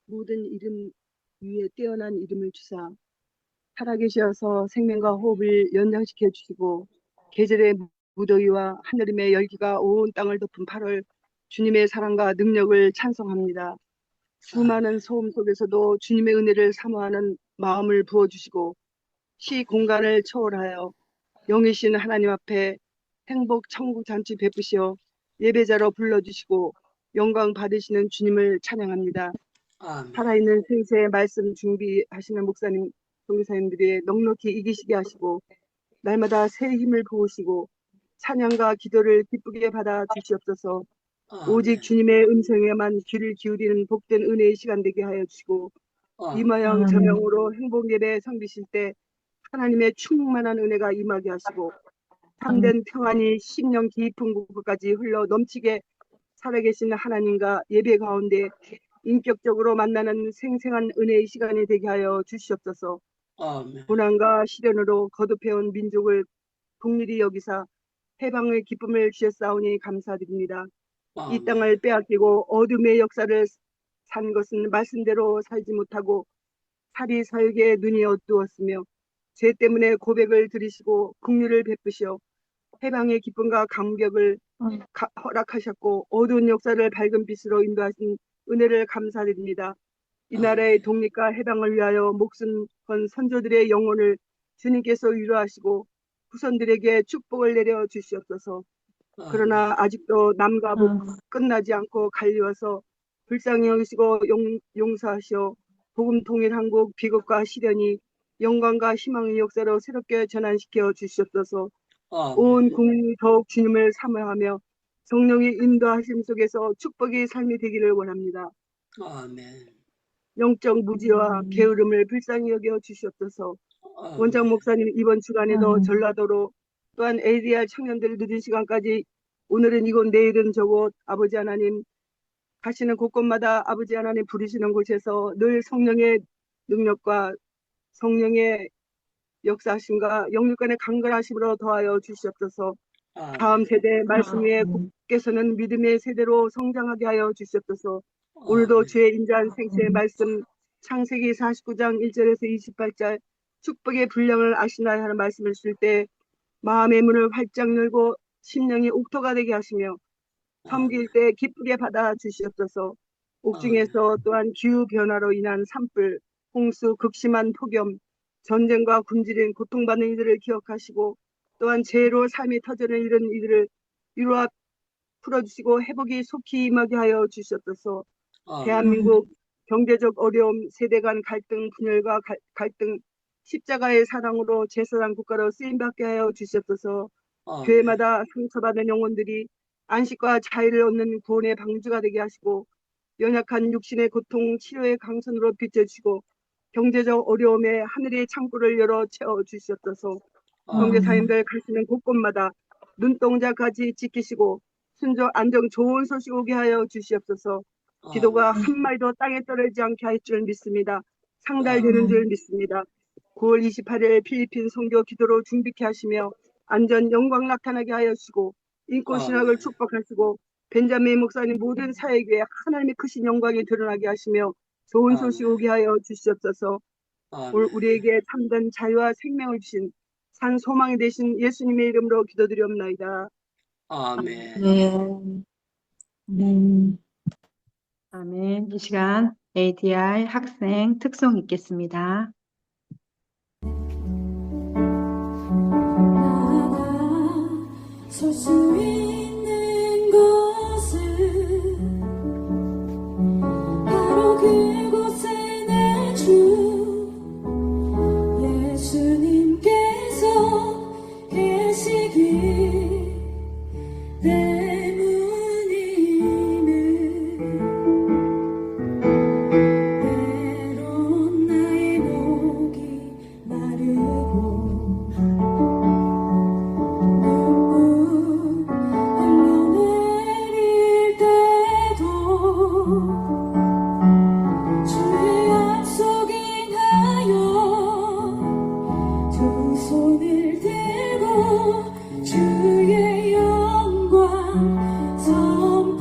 모든 이름 위에 뛰어난 이름을 주사 살아계셔서 생명과 호흡을 연장시켜 주시고 계절의 무더위와 하늘임의 열기가 온 땅을 덮은 8월 주님의 사랑과 능력을 찬송합니다. 수많은 소음 속에서도 주님의 은혜를 사모하는 마음을 부어주시고 시 공간을 초월하여 영이신 하나님 앞에 행복 천국 잔치 베푸시어 예배자로 불러주시고 영광 받으시는 주님을 찬양합니다. 아멘. 살아있는 생새의 말씀 준비하시는 목사님, 종교사님들이 넉넉히 이기시게 하시고 날마다 새 힘을 부으시고 찬양과 기도를 기쁘게 받아 주시옵소서. 오직 아멘. 주님의 음성에만 귀를 기울이는 복된 은혜의 시간 되게 하여 주시고 이 모양 저명으로 행복 예배 섬기실 때 하나님의 충만한 은혜가 임하게 하시고 참된 평안이 심령 깊은 곳까지 흘러 넘치게 살아계신 하나님과 예배 가운데 인격적으로 만나는 생생한 은혜의 시간이 되게 하여 주시옵소서. 아멘. 고난과 시련으로 거듭해온 민족을 국리리 여기사 해방의 기쁨을 주셨사오니 감사드립니다. 이 아멘. 땅을 빼앗기고 어둠의 역사를 산 것은 말씀대로 살지 못하고 살이 살게 눈이 어두웠으며 죄 때문에 고백을 들으시고 긍휼을 베푸시어 해방의 기쁨과 감격을 허락하셨고 어두운 역사를 밝은 빛으로 인도하신 은혜를 감사드립니다. 이 나라의 독립과 해방을 위하여 목숨 건 선조들의 영혼을 주님께서 위로하시고 후손들에게 축복을 내려 주시옵소서. 그러나 아직도 남과 북 끝나지 않고 갈리워서 불쌍히 여기시고 용서하시어 복음 통일 한국 비극과 시련이 영광과 희망의 역사로 새롭게 전환시켜 주시옵소서. 온 국민이 더욱 주님을 사모하며 성령의 인도하심 속에서 축복의 삶이 되기를 원합니다. 아멘. 영적 무지와 게으름을 불쌍히 여겨 주시옵소서. 원장 목사님 이번 주간에도 전라도로 또한 ADR 청년들 늦은 시간까지 오늘은 이곳 내일은 저곳 아버지 하나님 가시는 곳곳마다 아버지 하나님 부르시는 곳에서 늘 성령의 능력과 성령의 역사하심과 영육간의 강건하심으로 더하여 주시옵소서. 다음 세대 말씀 위에 국께서는 믿음의 세대로 성장하게 하여 주시옵소서. 오늘도 주의 인자한 생수의 말씀 창세기 49장 1절에서 28절 축복의 분량을 아시나요 하는 말씀을 쓸 때 마음의 문을 활짝 열고 심령이 옥토가 되게 하시며 섬길 때 기쁘게 받아 주시옵소서. 옥중에서 또한 기후 변화로 인한 산불, 홍수, 극심한 폭염, 전쟁과 굶주린 고통받는 이들을 기억하시고 또한 죄로 삶이 터지는 이런 이들을 위로와 풀어주시고 회복이 속히 임하게 하여 주시옵소서. 대한민국 경제적 어려움, 세대 간 갈등, 분열과 갈등, 십자가의 사랑으로 제사장 국가로 쓰임받게 하여 주시옵소서. 교회마다 상처받은 영혼들이 안식과 자유를 얻는 구원의 방주가 되게 하시고 연약한 육신의 고통 치료의 강선으로 비춰주시고 경제적 어려움에 하늘의 창구를 열어 채워주시옵소서. 선교사님들 가시는 곳곳마다 눈동자까지 지키시고 순조 안정 좋은 소식 오게 하여 주시옵소서. 기도가 한마디도 땅에 떨어지지 않게 할 줄 믿습니다. 상달되는 줄 믿습니다. 9월 28일 필리핀 선교 기도로 준비케 하시며 안전 영광 나타나게 하여 주시고 인권신학을 축복하시고 벤자민 목사님 모든 사역에 하나님의 크신 영광이 드러나게 하시며 좋은 소식 오게 하여 주시옵소서. 우리에게 참된 자유와 생명을 주신 산 소망이 되신 예수님의 이름으로 기도드리옵나이다. 아멘. 아멘. 이 시간 ADR 학생 특송 읽겠습니다. 설 수 있는 곳은 바로 그곳에 내 주 예수님께서 계시기 때문임을 때론 나의 목이 마르고 눈물 흘러내릴 때도 주의 약속 인하여 두 손을 들고 주의 영광 선포하리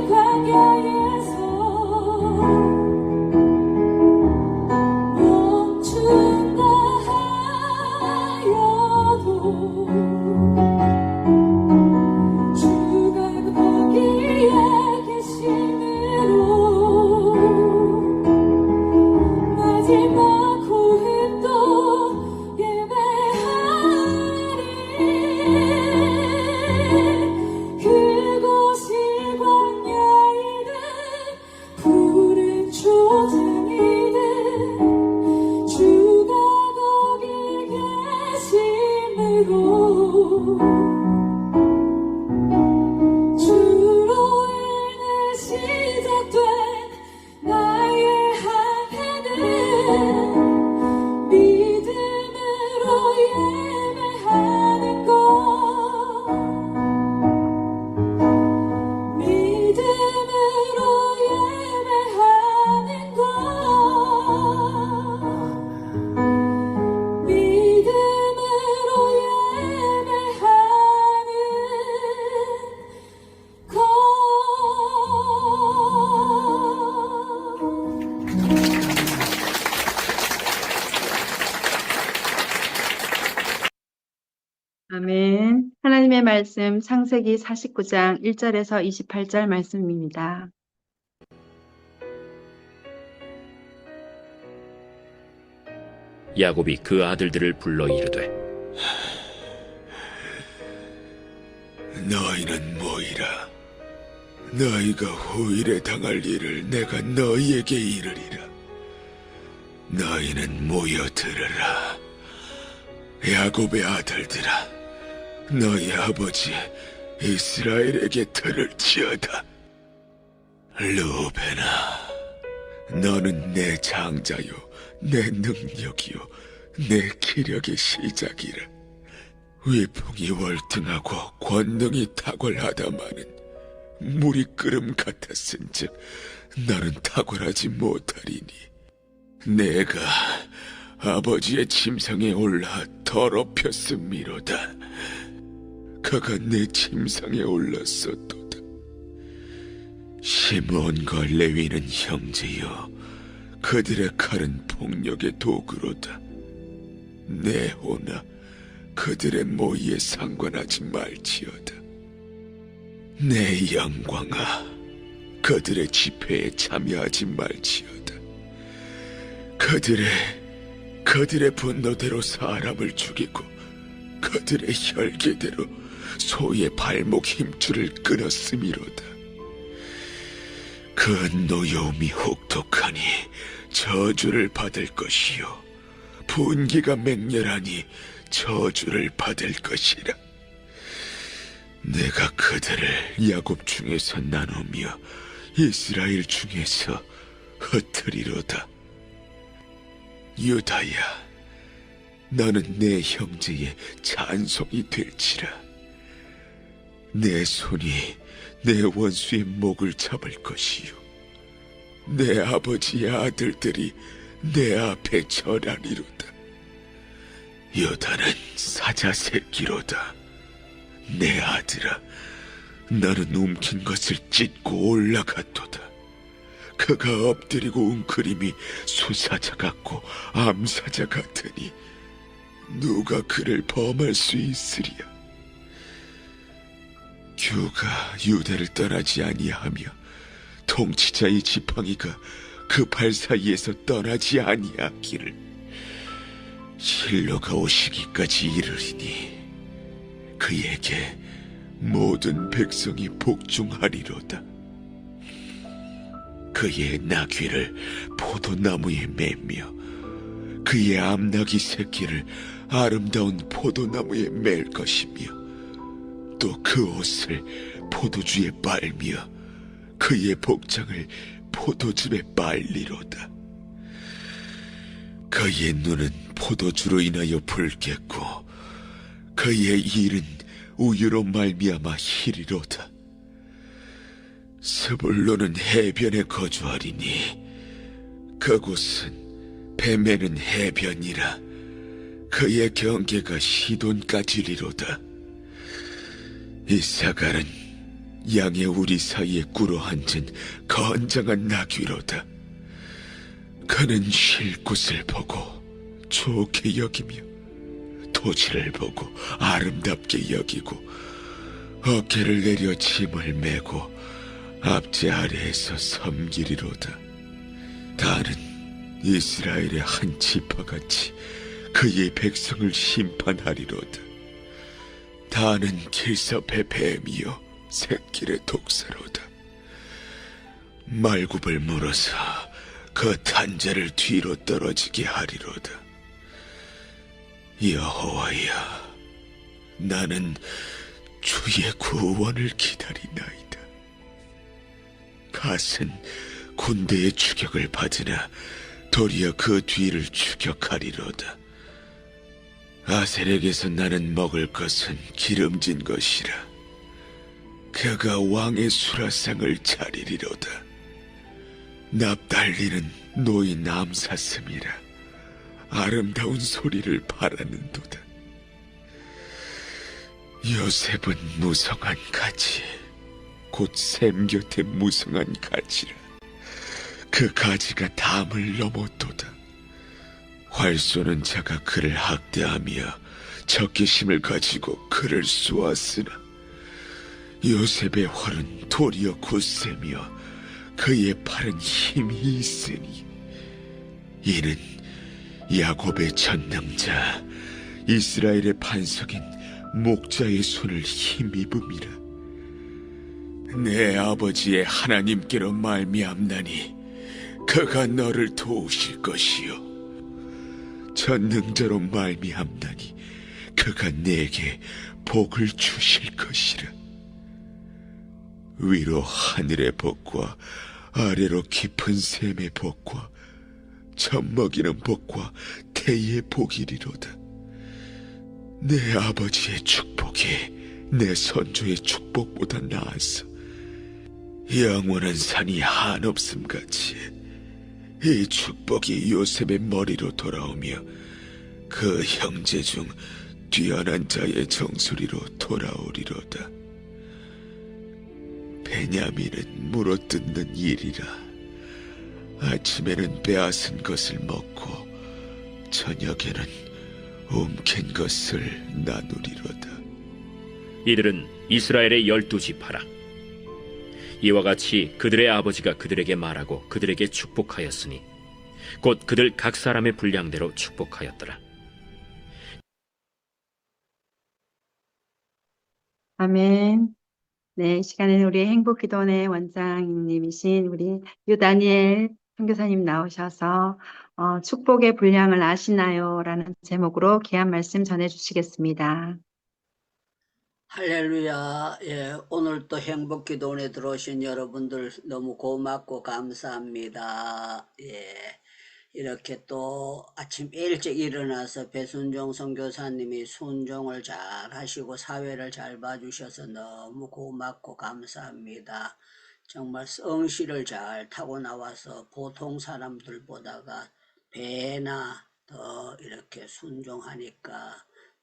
광야에서 멈춘다 하여도 주가 거기에 계심으로 마지막 호흡도 예배하리. 그곳이 광야이든 푸른 초장이든 주가 거기 계심으로 주로 인해 시작된 나의 항해는 믿음으로 예배하는 것, 믿음으로 예배하는 것, 믿음으로 예배하는 것. 아멘. 하나님의 말씀 창세기 49장 1절에서 28절 말씀입니다. 야곱이 그 아들들을 불러 이르되 너희는 모이라. 너희가 후일에 당할 일을 내가 너희에게 이르리라. 너희는 모여 들으라. 야곱의 아들들아, 너희 아버지 이스라엘에게 들을지어다. 루벤아, 너는 내 장자요, 내 능력이요, 내 기력의 시작이라. 위풍이 월등하고 권능이 탁월하다마는 물이 끓음 같았은즉 너는 탁월하지 못하리니, 내가 아버지의 침상에 올라 더럽혔음이로다. 그가 내 침상에 올랐었도다. 시므온과 레위는 형제여, 그들의 칼은 폭력의 도구로다. 네호나 그들의 모의에 상관하지 말지어다. 내 영광아, 그들의 집회에 참여하지 말지어다. 그들의 분노대로 사람을 죽이고 그들의 혈기대로 소의 발목 힘줄을 끊었음이로다. 그 노여움이 혹독하니 저주를 받을 것이요, 분기가 맹렬하니 저주를 받을 것이라. 내가 그들을 야곱 중에서 나누며 이스라엘 중에서 흩으리로다. 유다야, 너는 내 형제의 찬송이 될지라. 내 손이 내 원수의 목을 잡을 것이요, 내 아버지의 아들들이 내 앞에 절하리로다. 유다는 사자 새끼로다. 내 아들아, 너는 움킨 것을 찢고 올라갔도다. 그가 엎드리고 웅크림이 수사자 같고 암사자 같으니 누가 그를 범할 수 있으리야. 규가 유대를 떠나지 아니하며 통치자의 지팡이가 그 발 사이에서 떠나지 아니하기를 실로가 오시기까지 이르리니 그에게 모든 백성이 복종하리로다. 그의 나귀를 포도나무에 매며 그의 암나귀 새끼를 아름다운 포도나무에 맬 것이며, 또 그 옷을 포도주에 빨며 그의 복장을 포도즙에 빨리로다. 그의 눈은 포도주로 인하여 붉겠고 그의 일은 우유로 말미암아 희리로다. 스불론은 해변에 거주하리니 그곳은 뱀에는 해변이라. 그의 경계가 시돈까지리로다. 이사갈은 양의 우리 사이에 꿇어 앉은 건장한 나귀로다. 그는 쉴 곳을 보고 좋게 여기며 토지를 보고 아름답게 여기고 어깨를 내려 짐을 메고 앞제 아래에서 섬기리로다. 다는 이스라엘의 한 지파같이 그의 백성을 심판하리로다. 다는 길섭의 뱀이요 새길의 독사로다. 말굽을 물어서 그 탄자를 뒤로 떨어지게 하리로다. 여호와야, 나는 주의 구원을 기다리나이다. 갓은 군대의 추격을 받으나 도리어 그 뒤를 추격하리로다. 아셀에게서 나는 먹을 것은 기름진 것이라. 그가 왕의 수라상을 차리리로다. 납달리는 노인 암사슴이라. 아름다운 소리를 바라는도다. 요셉은 무성한 가지, 곧 샘 곁에 무성한 가지라. 그 가지가 담을 넘었도다. 활 쏘는 자가 그를 학대하며 적개심을 가지고 그를 쏘았으나 요셉의 활은 도리어 굳세며 그의 팔은 힘이 있으니 이는 야곱의 전능자 이스라엘의 반석인 목자의 손을 힘입음이라. 내 아버지의 하나님께로 말미암나니 그가 너를 도우실 것이요 전능자로 말미암나니 그가 내게 복을 주실 것이라. 위로 하늘의 복과 아래로 깊은 샘의 복과 젖먹이는 복과 태의 복이리로다. 내 아버지의 축복이 내 선조의 축복보다 나아서 영원한 산이 한없음같이 이 축복이 요셉의 머리로 돌아오며 그 형제 중 뛰어난 자의 정수리로 돌아오리로다. 베냐민은 물어뜯는 일이라. 아침에는 빼앗은 것을 먹고 저녁에는 움킨 것을 나누리로다. 이들은 이스라엘의 12지파라. 이와 같이 그들의 아버지가 그들에게 말하고 그들에게 축복하였으니 곧 그들 각 사람의 분량대로 축복하였더라. 아멘. 네, 이 시간에는 우리 행복기도원의 원장님이신 우리 유다니엘 선교사님 나오셔서 축복의 분량을 아시나요? 라는 제목으로 귀한 말씀 전해주시겠습니다. 할렐루야. 예, 오늘 또 행복기도원에 들어오신 여러분들 너무 고맙고 감사합니다. 예, 이렇게 또 아침 일찍 일어나서 배순종 선교사님이 순종을 잘 하시고 사회를 잘 봐주셔서 너무 고맙고 감사합니다. 정말 성실을 잘 타고 나와서 보통 사람들보다가 배나 더 이렇게 순종하니까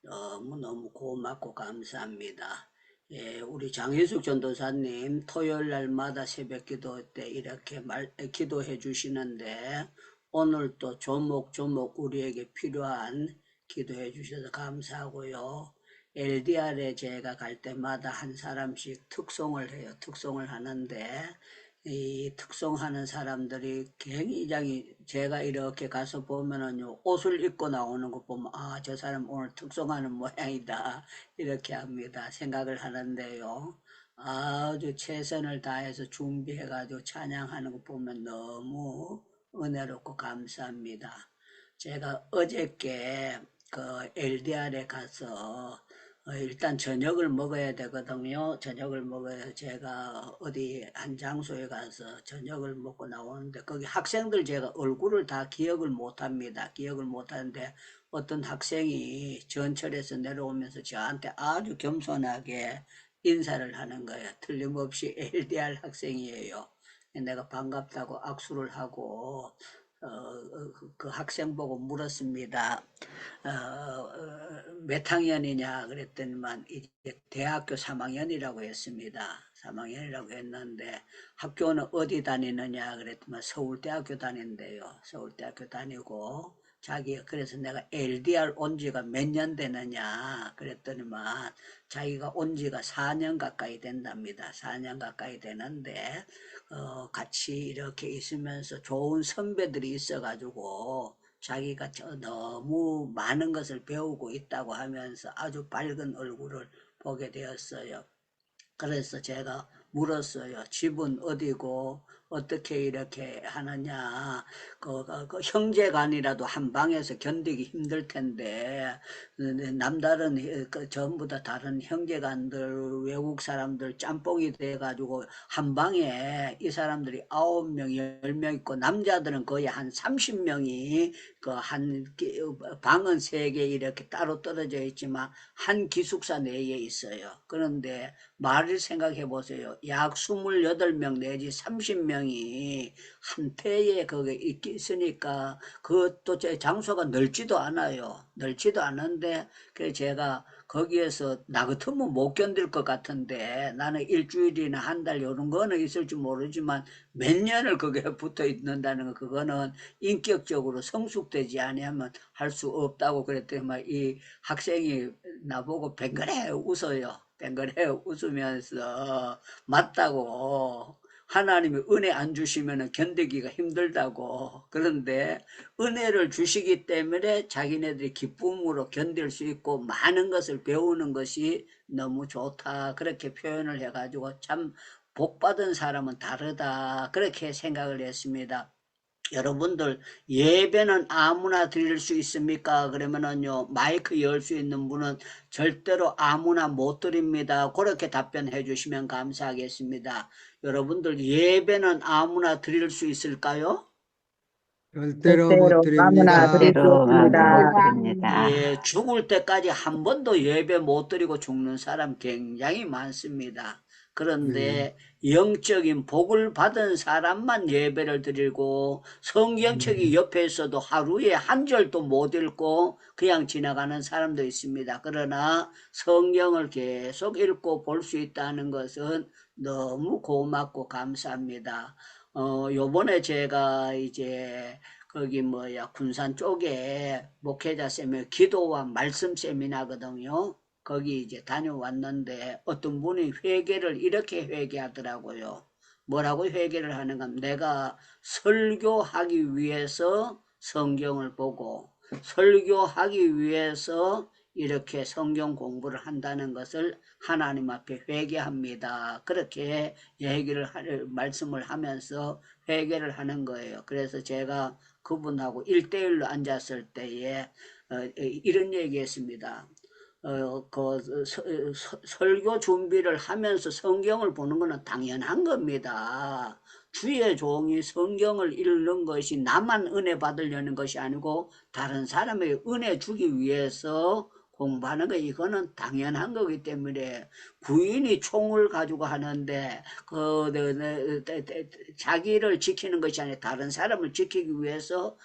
너무너무 고맙고 감사합니다. 예, 우리 장혜숙 전도사님 토요일 날마다 새벽 기도 때 이렇게 기도해 주시는데 오늘 또 조목조목 우리에게 필요한 기도해 주셔서 감사하고요. LDR에 제가 갈 때마다 한 사람씩 특송을 해요. 특송을 하는데 이 특송하는 사람들이 굉장히 제가 이렇게 가서 보면은요 옷을 입고 나오는 거 보면 아, 저 사람 오늘 특송하는 모양이다 이렇게 합니다. 생각을 하는데요. 아주 최선을 다해서 준비해가지고 찬양하는 거 보면 너무 은혜롭고 감사합니다. 제가 어저께 그 LDR에 가서 일단 저녁을 먹어야 되거든요. 저녁을 먹어야 제가 어디 한 장소에 가서 저녁을 먹고 나오는데 거기 학생들 제가 얼굴을 다 기억을 못합니다. 기억을 못하는데 어떤 학생이 전철에서 내려오면서 저한테 아주 겸손하게 인사를 하는 거예요. 틀림없이 LDR 학생이에요. 내가 반갑다고 악수를 하고 그 학생 보고 물었습니다. 몇 학년이냐 그랬더니만 이제 대학교 3학년이라고 했습니다. 3학년이라고 했는데 학교는 어디 다니느냐 그랬더니 서울대학교 다닌대요. 서울대학교 다니고 자기 그래서 내가 LDR 온 지가 몇 년 되느냐 그랬더니만 자기가 온 지가 4년 가까이 된답니다. 4년 가까이 되는데 같이 이렇게 있으면서 좋은 선배들이 있어가지고 자기가 너무 많은 것을 배우고 있다고 하면서 아주 밝은 얼굴을 보게 되었어요. 그래서 제가 물었어요. 집은 어디고 어떻게 이렇게 하느냐. 그 형제간이라도 한 방에서 견디기 힘들 텐데 남다른 전부 다 다른 형제간들 외국 사람들 짬뽕이 돼가지고 한 방에 이 사람들이 9명 10명 있고 남자들은 거의 한 30명이 그 한 방은 3개 이렇게 따로 떨어져 있지만 한 기숙사 내에 있어요. 그런데 말을 생각해 보세요. 약 28명 내지 30명이 한 패에 거기 있으니까 그것도 제 장소가 넓지도 않아요. 넓지도 않은데 그래서 제가 거기에서 나 같으면 못 견딜 것 같은데 나는 일주일이나 한 달 이런 거는 있을지 모르지만 몇 년을 거기에 붙어 있는다는 거 그거는 인격적으로 성숙되지 아니하면 할 수 없다고 그랬더니 막 이 학생이 나보고 뱅그레 웃어요. 뱅그레 웃으면서 맞다고 하나님이 은혜 안 주시면 견디기가 힘들다고 그런데 은혜를 주시기 때문에 자기네들이 기쁨으로 견딜 수 있고 많은 것을 배우는 것이 너무 좋다 그렇게 표현을 해가지고 참 복받은 사람은 다르다 그렇게 생각을 했습니다. 여러분들 예배는 아무나 드릴 수 있습니까? 그러면은요 마이크 열 수 있는 분은 절대로 아무나 못 드립니다. 그렇게 답변해 주시면 감사하겠습니다. 여러분들 예배는 아무나 드릴 수 있을까요? 절대로 못 아무나 드릴 수 드립니다. 없습니다. 예, 죽을 때까지 한 번도 예배 못 드리고 죽는 사람 굉장히 많습니다. 그런데 영적인 복을 받은 사람만 예배를 드리고 성경책이 옆에 있어도 하루에 한 절도 못 읽고 그냥 지나가는 사람도 있습니다. 그러나 성경을 계속 읽고 볼 수 있다는 것은 너무 고맙고 감사합니다. 요번에 제가 이제 거기 군산 쪽에 목회자 세미나 기도와 말씀 세미나거든요. 거기 이제 다녀왔는데 어떤 분이 회개를 이렇게 회개하더라고요. 뭐라고 회개를 하는가? 내가 설교하기 위해서 성경을 보고 설교하기 위해서 이렇게 성경 공부를 한다는 것을 하나님 앞에 회개합니다. 그렇게 말씀을 하면서 회개를 하는 거예요. 그래서 제가 그분하고 1대1로 앉았을 때에 이런 얘기했습니다. 설교 준비를 하면서 성경을 보는 것은 당연한 겁니다. 주의 종이 성경을 읽는 것이 나만 은혜 받으려는 것이 아니고 다른 사람에게 은혜 주기 위해서 공부하는 거 이거는 당연한 거기 때문에 부인이 총을 가지고 하는데 자기를 지키는 것이 아니라 다른 사람을 지키기 위해서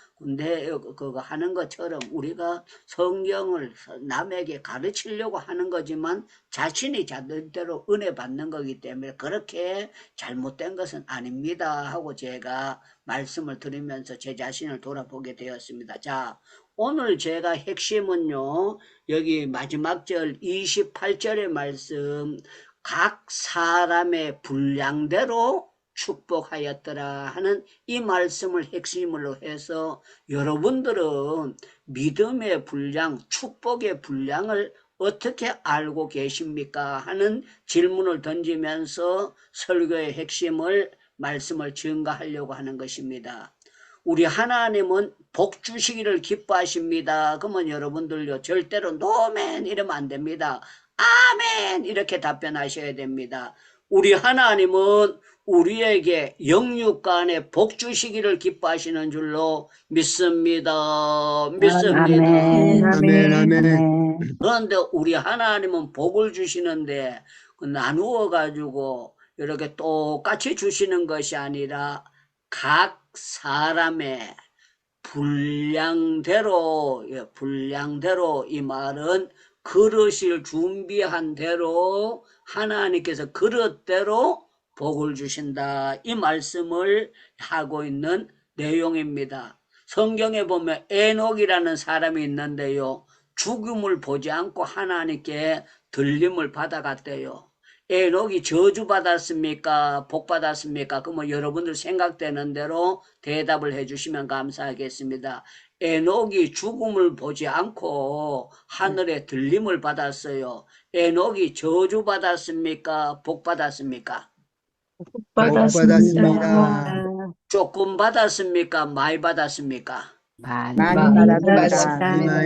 그거 하는 것처럼 우리가 성경을 남에게 가르치려고 하는 거지만 자신이 자들대로 은혜 받는 거기 때문에 그렇게 잘못된 것은 아닙니다 하고 제가 말씀을 드리면서 제 자신을 돌아보게 되었습니다. 자, 오늘 제가 핵심은요 여기 마지막 절 28절의 말씀 각 사람의 분량대로 축복하였더라 하는 이 말씀을 핵심으로 해서 여러분들은 믿음의 분량, 축복의 분량을 어떻게 알고 계십니까? 하는 질문을 던지면서 설교의 핵심을 말씀을 증가하려고 하는 것입니다. 우리 하나님은 복 주시기를 기뻐하십니다. 그러면 여러분들요 절대로 노멘 이러면 안 됩니다. 아멘 이렇게 답변하셔야 됩니다. 우리 하나님은 우리에게 영육간에 복 주시기를 기뻐하시는 줄로 믿습니다. 아멘. 아멘. 그런데 우리 하나님은 복을 주시는데 나누어 가지고 이렇게 똑같이 주시는 것이 아니라 각 사람의 분량대로 이 말은 그릇을 준비한 대로 하나님께서 그릇대로 복을 주신다. 이 말씀을 하고 있는 내용입니다. 성경에 보면 에녹이라는 사람이 있는데요. 죽음을 보지 않고 하나님께 들림을 받아갔대요. 에녹이 저주받았습니까? 복받았습니까? 그러면 여러분들 생각되는 대로 대답을 해주시면 감사하겠습니다. 에녹이 죽음을 보지 않고 하늘에 들림을 받았어요. 에녹이 저주받았습니까? 복받았습니까? 받았습니다. 조금 받았습니까? 많이 받았습니까? 많이 많이 받았습니다. 받았습니다.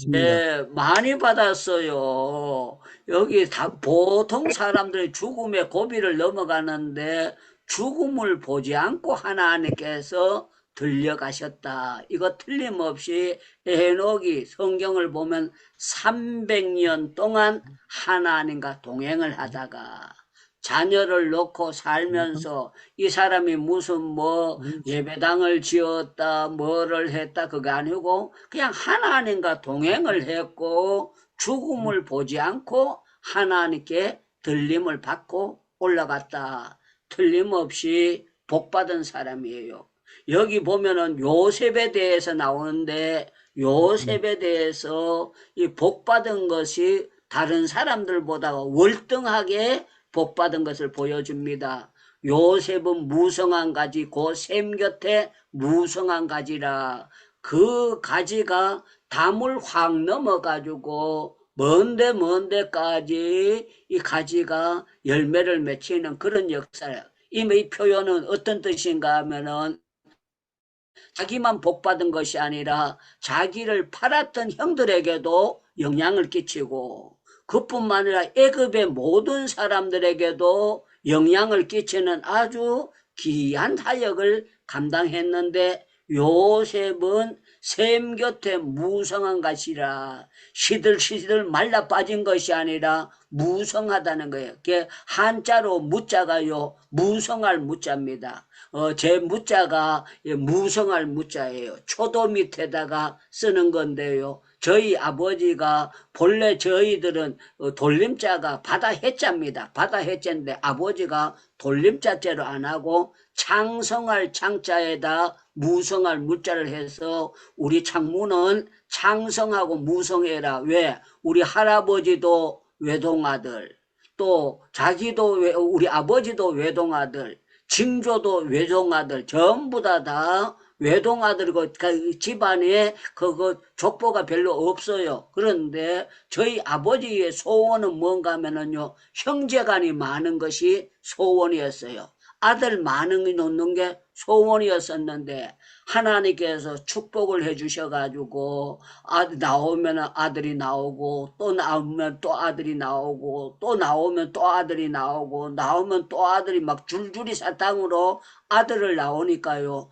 네, 많이 받았어요. 여기 보통 사람들이 죽음의 고비를 넘어가는데 죽음을 보지 않고 하나님께서 들려가셨다. 이거 틀림없이 에녹이 성경을 보면 300년 동안 하나님과 동행을 하다가 자녀를 놓고 살면서 이 사람이 무슨 예배당을 지었다 뭐를 했다 그거 아니고 그냥 하나님과 동행을 했고 죽음을 보지 않고 하나님께 들림을 받고 올라갔다. 틀림없이 복받은 사람이에요. 여기 보면은 요셉에 대해서 나오는데 요셉에 대해서 이 복받은 것이 다른 사람들보다 월등하게 복받은 것을 보여줍니다. 요셉은 무성한 가지 곧 샘 곁에 무성한 가지라. 그 가지가 담을 확 넘어가지고 먼데까지 이 가지가 열매를 맺히는 그런 역사예요. 이 표현은 어떤 뜻인가 하면은 자기만 복받은 것이 아니라 자기를 팔았던 형들에게도 영향을 끼치고 그뿐만 아니라 애굽의 모든 사람들에게도 영향을 끼치는 아주 귀한 사역을 감당했는데 요셉은 샘 곁에 무성한 것이라 시들시들 말라 빠진 것이 아니라 무성하다는 거예요. 그게 한자로 무자가요 무성할 무자입니다. 제 무자가 무성할 무자예요. 초도 밑에다가 쓰는 건데요. 저희 아버지가 본래 저희들은 돌림자가 바다 해자입니다. 바다 해자인데 아버지가 돌림자째로 안 하고 창성할 창자에다 무성할 무자를 해서 우리 창문은 창성하고 무성해라. 왜? 우리 할아버지도 외동아들, 또 자기도 우리 아버지도 외동아들, 징조도 외동아들, 전부 다 외동아들이고 집안에 그거 족보가 별로 없어요. 그런데 저희 아버지의 소원은 뭔가 하면은요, 형제간이 많은 것이 소원이었어요. 아들 많은 놓는 게 소원이었었는데 하나님께서 축복을 해주셔가지고 나오면 아들이 나오고 또 나오면 또 아들이 나오고 또 나오면 또 아들이 나오고 나오면 또 아들이 막 줄줄이 사탕으로 아들을 나오니까요.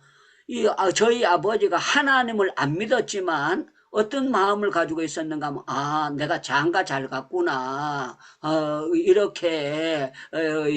저희 아버지가 하나님을 안 믿었지만 어떤 마음을 가지고 있었는가 하면 내가 장가 잘 갔구나. 이렇게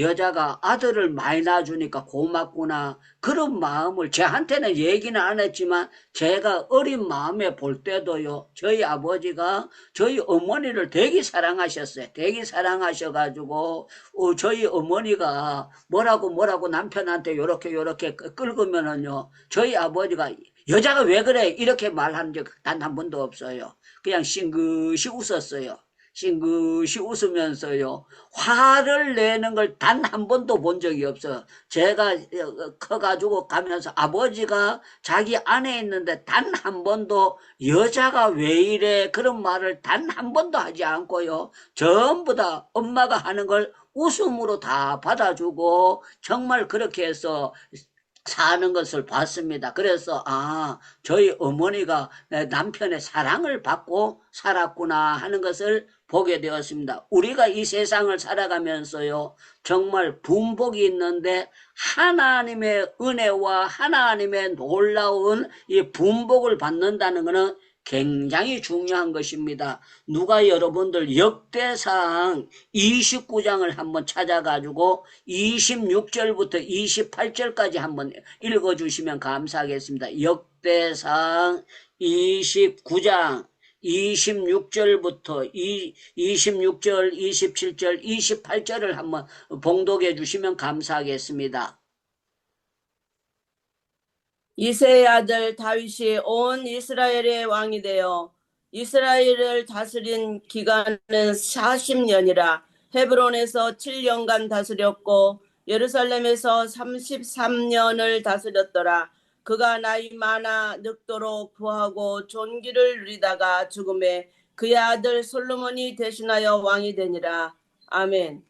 여자가 아들을 많이 낳아주니까 고맙구나. 그런 마음을 저한테는 얘기는 안 했지만 제가 어린 마음에 볼 때도요. 저희 아버지가 저희 어머니를 되게 사랑하셨어요. 되게 사랑하셔가지고 저희 어머니가 뭐라고 남편한테 요렇게 끌으면은요. 저희 아버지가 여자가 왜 그래? 이렇게 말한 적 단 한 번도 없어요. 그냥 싱긋이 웃었어요. 싱긋이 웃으면서요. 화를 내는 걸 단 한 번도 본 적이 없어요. 제가 커가지고 가면서 아버지가 자기 안에 있는데 단 한 번도 여자가 왜 이래? 그런 말을 단 한 번도 하지 않고요. 전부 다 엄마가 하는 걸 웃음으로 다 받아주고 정말 그렇게 해서 사는 것을 봤습니다. 그래서 저희 어머니가 남편의 사랑을 받고 살았구나 하는 것을 보게 되었습니다. 우리가 이 세상을 살아가면서요. 정말 분복이 있는데 하나님의 은혜와 하나님의 놀라운 이 분복을 받는다는 것은 굉장히 중요한 것입니다. 누가 여러분들 역대상 29장을 한번 찾아가지고 26절부터 28절까지 한번 읽어주시면 감사하겠습니다. 역대상 29장 26절부터 26절, 27절, 28절을 한번 봉독해 주시면 감사하겠습니다. 이새의 아들 다윗이 온 이스라엘의 왕이 되어 이스라엘을 다스린 기간은 40년이라. 헤브론에서 7년간 다스렸고 예루살렘에서 33년을 다스렸더라. 그가 나이 많아 늙도록 부하고 존귀를 누리다가 죽음에 그의 아들 솔로몬이 대신하여 왕이 되니라. 아멘.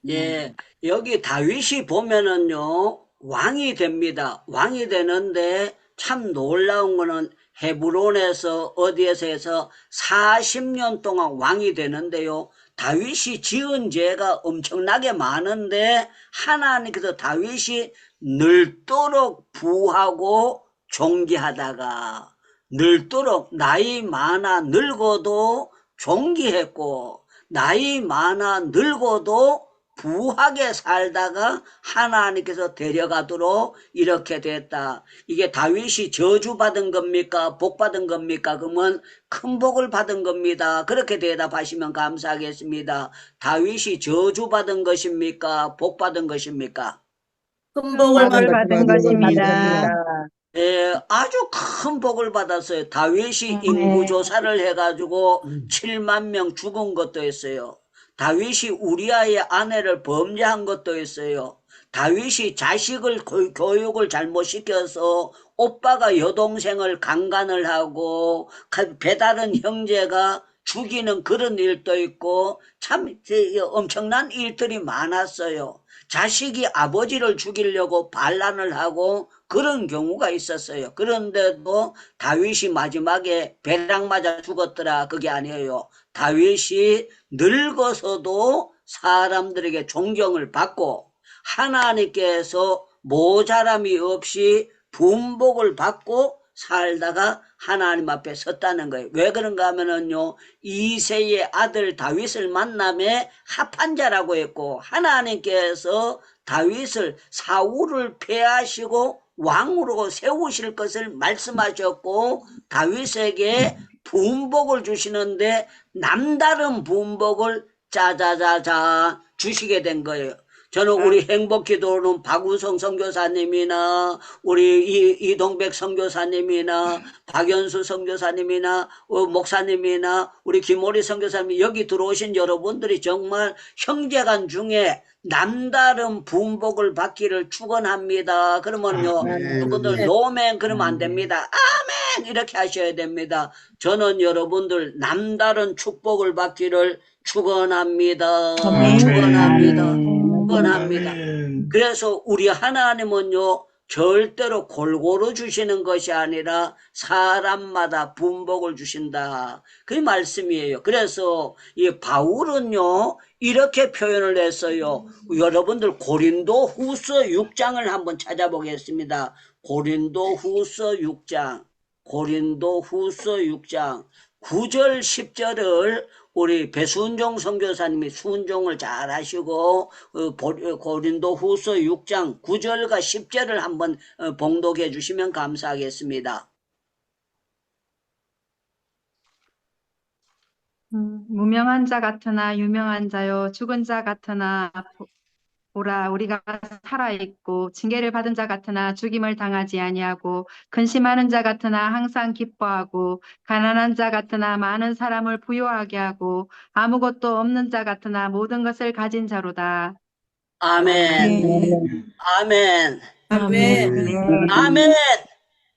예, 여기 다윗이 보면은요, 왕이 됩니다. 왕이 되는데 참 놀라운 거는 헤브론에서 어디에서 해서 40년 동안 왕이 되는데요. 다윗이 지은 죄가 엄청나게 많은데 하나님께서 다윗이 늙도록 부하고 존귀하다가 늙도록 나이 많아 늙어도 존귀했고 나이 많아 늙어도 부하게 살다가 하나님께서 데려가도록 이렇게 됐다. 이게 다윗이 저주받은 겁니까? 복받은 겁니까? 그러면 큰 복을 받은 겁니다. 그렇게 대답하시면 감사하겠습니다. 다윗이 저주받은 것입니까? 복받은 것입니까? 큰 복을 받은 것입니다. 예, 아주 큰 복을 받았어요. 다윗이 인구조사를 해가지고 7만 명 죽은 것도 있어요. 다윗이 우리아의 아내를 범죄한 것도 있어요. 다윗이 자식을 교육을 잘못 시켜서 오빠가 여동생을 강간을 하고 배다른 형제가 죽이는 그런 일도 있고 참 엄청난 일들이 많았어요. 자식이 아버지를 죽이려고 반란을 하고 그런 경우가 있었어요. 그런데도 다윗이 마지막에 배랑 맞아 죽었더라. 그게 아니에요. 다윗이 늙어서도 사람들에게 존경을 받고 하나님께서 모자람이 없이 분복을 받고 살다가 하나님 앞에 섰다는 거예요. 왜 그런가 하면은요, 이새의 아들 다윗을 만남에 합한 자라고 했고, 하나님께서 다윗을 사울을 패하시고 왕으로 세우실 것을 말씀하셨고, 다윗에게 분복을 주시는데 남다른 분복을 짜자자자 주시게 된 거예요. 저는 우리 행복기도는 박우성 선교사님이나 우리 이동백 선교사님이나 박연수 선교사님이나 목사님이나 우리 김오리 선교사님 여기 들어오신 여러분들이 정말 형제간 중에 남다른 분복을 받기를 축원합니다. 그러면요, 여러분들 노멘 그러면 안 됩니다. 아멘 이렇게 하셔야 됩니다. 저는 여러분들 남다른 축복을 받기를 축원합니다. 축원합니다. 축원합니다. 그래서 우리 하나님은요, 절대로 골고루 주시는 것이 아니라 사람마다 분복을 주신다. 그 말씀이에요. 그래서 이 바울은요, 이렇게 표현을 했어요. 여러분들 고린도 후서 6장을 한번 찾아보겠습니다. 고린도 후서 6장. 고린도 후서 6장. 9절 10절을 우리 배순종 선교사님이 순종을 잘 하시고 고린도 후서 6장 9절과 10절을 한번 봉독해 주시면 감사하겠습니다. 무명한 자 같으나 유명한 자요, 죽은 자 같으나 보라, 우리가 살아있고 징계를 받은 자 같으나 죽임을 당하지 아니하고 근심하는 자 같으나 항상 기뻐하고 가난한 자 같으나 많은 사람을 부유하게 하고 아무것도 없는 자 같으나 모든 것을 가진 자로다. 아멘. 아멘. 아멘. 아멘.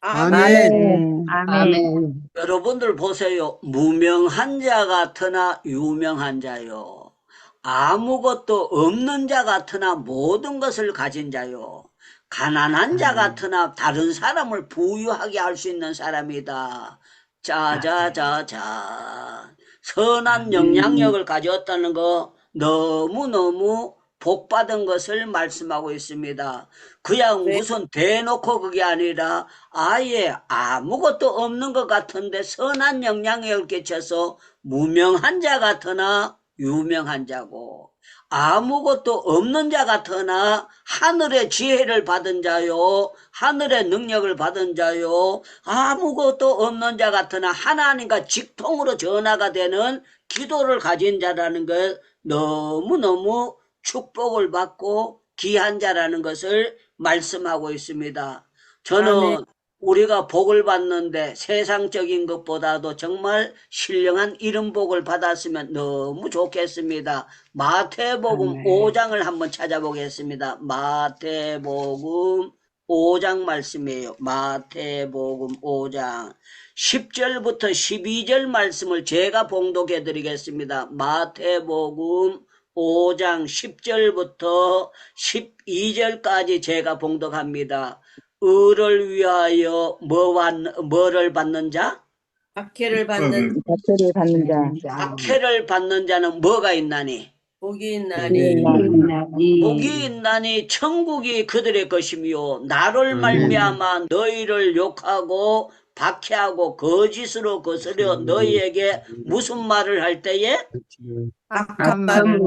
아멘. 아멘. 여러분들 보세요. 무명한 자 같으나 유명한 자요. 아무것도 없는 자 같으나 모든 것을 가진 자요. 가난한 자 같으나 다른 사람을 부유하게 할 수 있는 사람이다. 자자자자. 선한 영향력을 가졌다는 거 너무너무 복받은 것을 말씀하고 있습니다. 그냥 무슨 대놓고 그게 아니라 아예 아무것도 없는 것 같은데 선한 영향력을 끼쳐서 무명한 자 같으나 유명한 자고 아무것도 없는 자 같으나 하늘의 지혜를 받은 자요, 하늘의 능력을 받은 자요, 아무것도 없는 자 같으나 하나님과 직통으로 전화가 되는 기도를 가진 자라는 것, 너무너무 축복을 받고 귀한 자라는 것을 말씀하고 있습니다. 저는 아멘. 우리가 복을 받는데 세상적인 것보다도 정말 신령한 이런 복을 받았으면 너무 좋겠습니다. 마태복음 5장을 한번 찾아보겠습니다. 마태복음 5장 말씀이에요. 마태복음 5장 10절부터 12절 말씀을 제가 봉독해 드리겠습니다. 마태복음 5장 10절부터 12절까지 제가 봉독합니다. 의를 위하여 뭐를 받는 자? 박해를 받는 박해를 받는 자, 박해를 받는 자는 뭐가 있나니? 복이 있나니 복이 있나니 천국이 그들의 것이며 나를 말미암아 너희를 욕하고 박해하고 거짓으로 거스려 너희에게 무슨 말을 할 때에? 악한 말을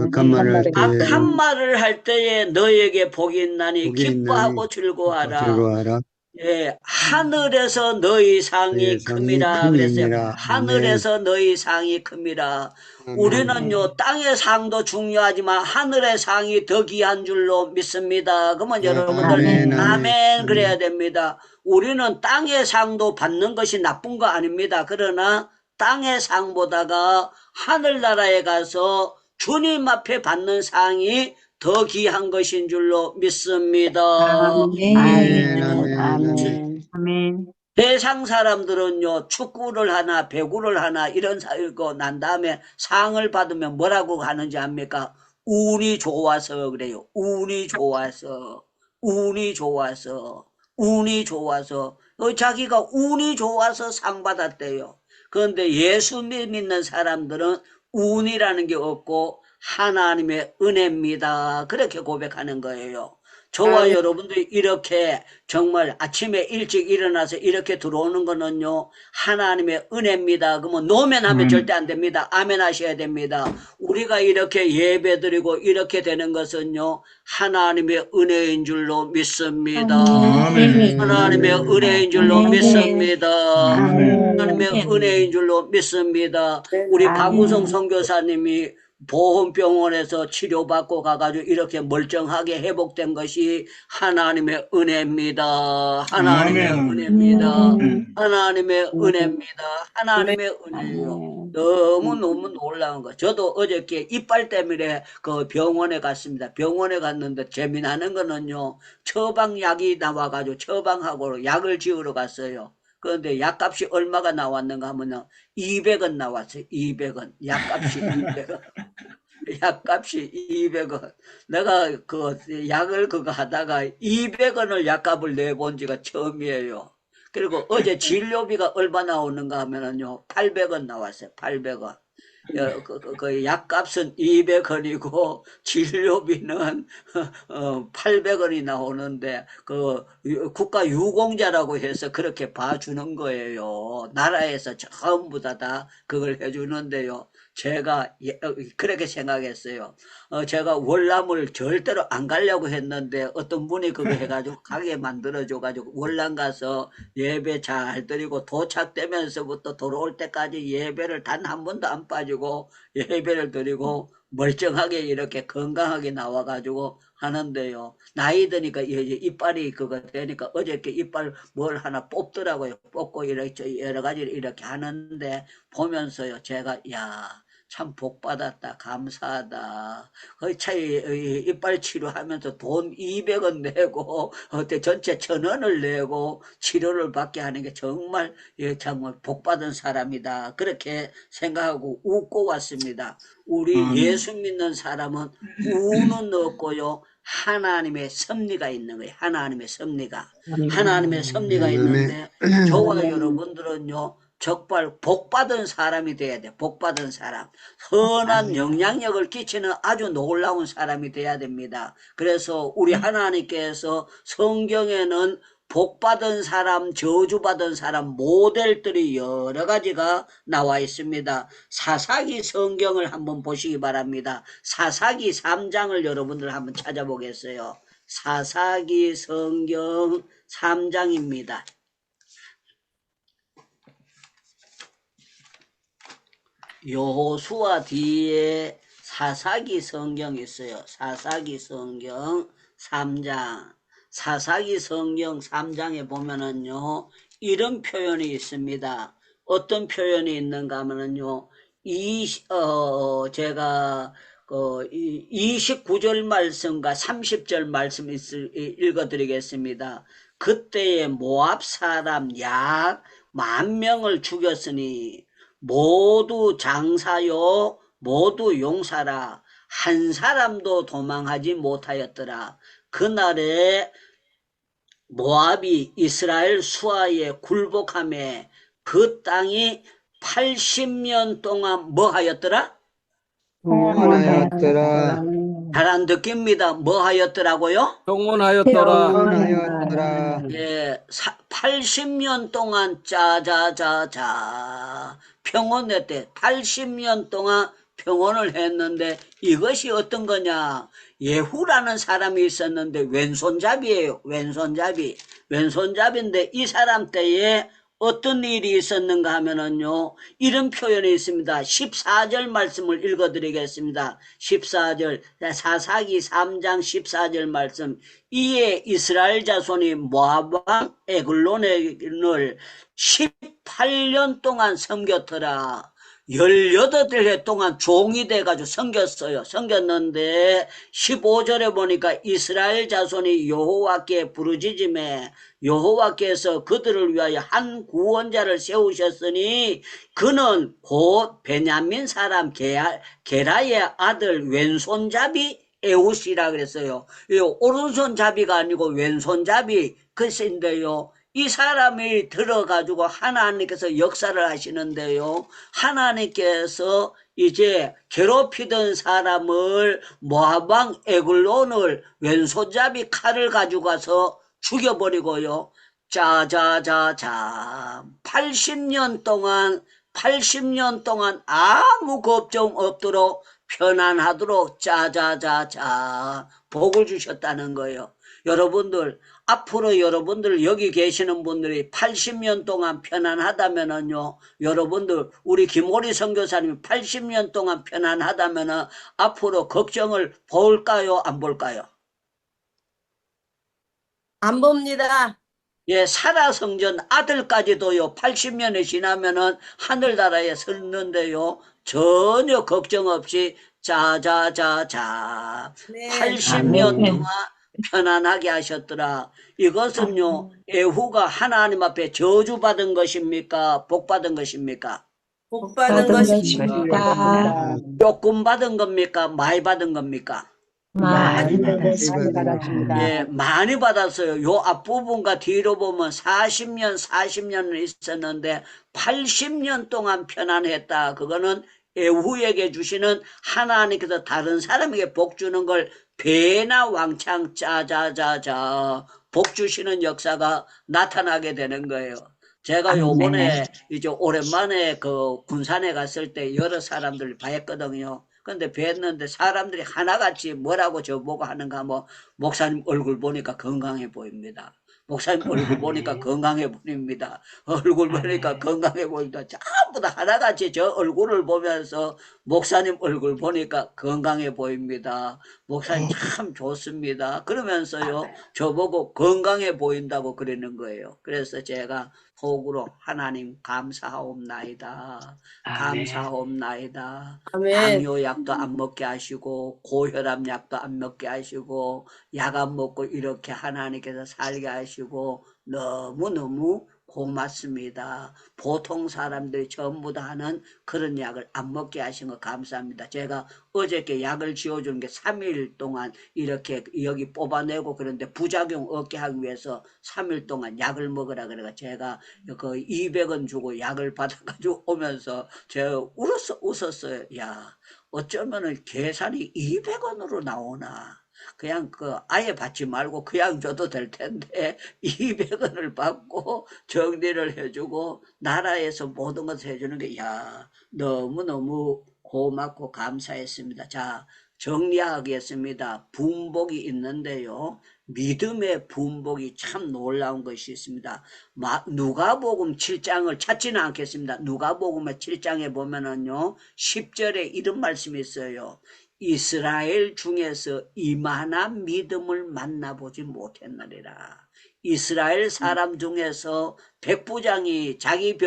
악한 말을 할 때에 악한 말을 할 때에 너희에게 복이 있나니 복이 기뻐하고 있나니 즐거워하라. 즐거워하라. 예, 하늘에서 너희 상이 너희 상이 큼이라 그랬어요. 큼이니라. 하늘에서 너희 상이 큼이라. 아멘. 우리는요, 땅의 상도 중요하지만 하늘의 상이 더 귀한 줄로 믿습니다. 그러면 여러분들 아멘, 아멘. 아멘 그래야 됩니다. 우리는 땅의 상도 받는 것이 나쁜 거 아닙니다. 그러나 땅의 상보다가 하늘나라에 가서 주님 앞에 받는 상이 더 귀한 것인 줄로 믿습니다. 아멘, 아멘, 아멘. 아멘. 세상 사람들은요, 축구를 하나, 배구를 하나, 이런 사고 난 다음에 상을 받으면 뭐라고 하는지 압니까? 운이 좋아서 그래요. 운이 좋아서, 운이 좋아서, 운이 좋아서. 자기가 운이 좋아서 상 받았대요. 그런데 예수 믿는 사람들은 운이라는 게 없고 하나님의 은혜입니다. 그렇게 고백하는 거예요. 저와 여러분들이 이렇게 정말 아침에 일찍 일어나서 이렇게 들어오는 거는요, 하나님의 은혜입니다. 그러면 노면하면 절대 안 됩니다. 아멘 하셔야 됩니다. 우리가 이렇게 예배 드리고 이렇게 되는 것은요, 하나님의 은혜인 줄로 믿습니다. 하나님의 은혜인 줄로 믿습니다. 하나님의 은혜인 줄로 믿습니다. 우리 박우성 선교사님이 보험병원에서 치료받고 가가지고 이렇게 멀쩡하게 회복된 것이 하나님의 은혜입니다. 하나님의 은혜입니다. 하나님의 은혜입니다. 하나님의 은혜예요. 너무너무 놀라운 거. 저도 어저께 이빨 때문에 그 병원에 갔습니다. 병원에 갔는데 재미나는 거는요, 처방약이 나와가지고 처방하고 약을 지으러 갔어요. 그런데 약값이 얼마가 나왔는가 하면요, 200원 나왔어요. 200원. 약값이 200원. 약값이 200원. 내가 그 약을 그거 하다가 200원을 약값을 내본 지가 처음이에요. 그리고 어제 진료비가 얼마 나오는가 하면은요, 800원 나왔어요. 800원. 그 약값은 200원이고 진료비는 800원이 나오는데 그 국가 유공자라고 해서 그렇게 봐주는 거예요. 나라에서 전부 다 그걸 해주는데요. 제가 그렇게 생각했어요. 제가 월남을 절대로 안 가려고 했는데 어떤 분이 그거 해가지고 가게 만들어줘가지고 월남 가서 예배 잘 드리고 도착되면서부터 돌아올 때까지 예배를 단 한 번도 안 빠지고 예배를 드리고 멀쩡하게 이렇게 건강하게 나와가지고 하는데요. 나이 드니까 이빨이 그거 되니까 어저께 이빨 뭘 하나 뽑더라고요. 뽑고 이렇게 여러 가지를 이렇게 하는데 보면서요. 제가 참 복 받았다. 감사하다. 거의 차이 이빨 치료하면서 돈 200원 내고 전체 1,000원을 내고 치료를 받게 하는 게 정말 정말 복 받은 사람이다. 그렇게 생각하고 웃고 왔습니다. 우리 예수 믿는 사람은 우는 없고요. 하나님의 섭리가 있는 거예요. 하나님의 섭리가. 하나님의 섭리가 있는데 저와 여러분들은요. 적발 복받은 사람이 돼야 돼. 복받은 사람. 선한 영향력을 끼치는 아주 놀라운 사람이 돼야 됩니다. 그래서 우리 하나님께서 성경에는 복받은 사람, 저주받은 사람 모델들이 여러 가지가 나와 있습니다. 사사기 성경을 한번 보시기 바랍니다. 사사기 3장을 여러분들 한번 찾아보겠어요. 사사기 성경 3장입니다. 여호수아 뒤에 사사기 성경이 있어요. 사사기 성경 3장. 사사기 성경 3장에 보면은요, 이런 표현이 있습니다. 어떤 표현이 있는가 하면은요, 제가 29절 말씀과 30절 말씀 읽어드리겠습니다. 그때에 모압 사람 약 10,000명을 죽였으니 모두 장사요 모두 용사라 한 사람도 도망하지 못하였더라. 그날에 모압이 이스라엘 수하에 굴복하며 그 땅이 80년 동안 뭐 하였더라? 평온하였더라. 잘 안 듣깁니다. 뭐 하였더라고요? 평온하였더라. 예, 80년 동안 짜자자자 평온했대. 80년 동안 평온을 했는데 이것이 어떤 거냐? 예후라는 사람이 있었는데 왼손잡이에요. 왼손잡이인데 이 사람 때에 어떤 일이 있었는가 하면은요, 이런 표현이 있습니다. 14절 말씀을 읽어드리겠습니다. 14절, 사사기 3장 14절 말씀. 이에 이스라엘 자손이 모압 왕 에글론을 18년 동안 섬겼더라. 18해 동안 종이 돼가지고 섬겼는데 15절에 보니까 이스라엘 자손이 여호와께 부르짖음에 여호와께서 그들을 위하여 한 구원자를 세우셨으니 그는 곧 베냐민 사람 게라의 아들 왼손잡이 에훗이라 그랬어요. 오른손잡이가 아니고 왼손잡이 글쎄인데요. 이 사람이 들어가지고 하나님께서 역사를 하시는데요. 하나님께서 이제 괴롭히던 사람을 모압 왕 에글론을 왼손잡이 칼을 가지고 가서 죽여버리고요. 자자자자 80년 동안 아무 걱정 없도록 편안하도록 자자자자 복을 주셨다는 거예요. 여러분들 앞으로 여러분들 여기 계시는 분들이 80년 동안 편안하다면은요, 여러분들 우리 김오리 선교사님이 80년 동안 편안하다면은 앞으로 걱정을 볼까요, 안 볼까요? 안 봅니다. 예, 사라 성전 아들까지도요 80년이 지나면은 하늘나라에 섰는데요 전혀 걱정 없이 자자자자 네. 80년 동안 편안하게 하셨더라. 이것은요 에후가 하나님 앞에 저주받은 것입니까? 복받은 것입니까? 복 받은 것입니다. 조금 받은 겁니까? 많이 받은 겁니까? 많이 받았습니다. 예, 많이 받았어요. 요 앞부분과 뒤로 보면 40년은 있었는데 80년 동안 편안했다. 그거는 에후에게 주시는 하나님께서 다른 사람에게 복 주는 걸 배나 왕창 짜자자자 복 주시는 역사가 나타나게 되는 거예요. 제가 요번에 이제 오랜만에 그 군산에 갔을 때 여러 사람들을 봤거든요. 근데 뵀는데 사람들이 하나같이 뭐라고 저보고 하는가 뭐 목사님 얼굴 보니까 건강해 보입니다. 목사님 얼굴 보니까 건강해 보입니다. 얼굴 보니까 건강해 보입니다. 전부 다 하나같이 저 얼굴을 보면서 목사님 얼굴 보니까 건강해 보입니다. 목사님 참 좋습니다. 그러면서요 저보고 건강해 보인다고 그러는 거예요. 그래서 제가 속으로 하나님 감사하옵나이다. 감사하옵나이다. 아멘. 당뇨약도 안 먹게 하시고 고혈압약도 안 먹게 하시고 약 안 먹고 이렇게 하나님께서 살게 하시고 너무너무 고맙습니다. 보통 사람들이 전부 다 하는 그런 약을 안 먹게 하신 거 감사합니다. 제가 어저께 약을 지어주는 게 3일 동안 이렇게 여기 뽑아내고 그런데 부작용 없게 하기 위해서 3일 동안 약을 먹으라 그래가 제가 그 200원 주고 약을 받아가지고 오면서 제가 웃었어요. 야, 어쩌면은 계산이 200원으로 나오나. 그냥 아예 받지 말고 그냥 줘도 될 텐데 200원을 받고 정리를 해주고 나라에서 모든 것을 해주는 게 너무너무 고맙고 감사했습니다. 자, 정리하겠습니다. 분복이 있는데요. 믿음의 분복이 참 놀라운 것이 있습니다. 누가복음 7장을 찾지는 않겠습니다. 누가복음의 7장에 보면은요, 10절에 이런 말씀이 있어요. 이스라엘 중에서 이만한 믿음을 만나보지 못했느니라. 이스라엘 사람 중에서 백부장이 자기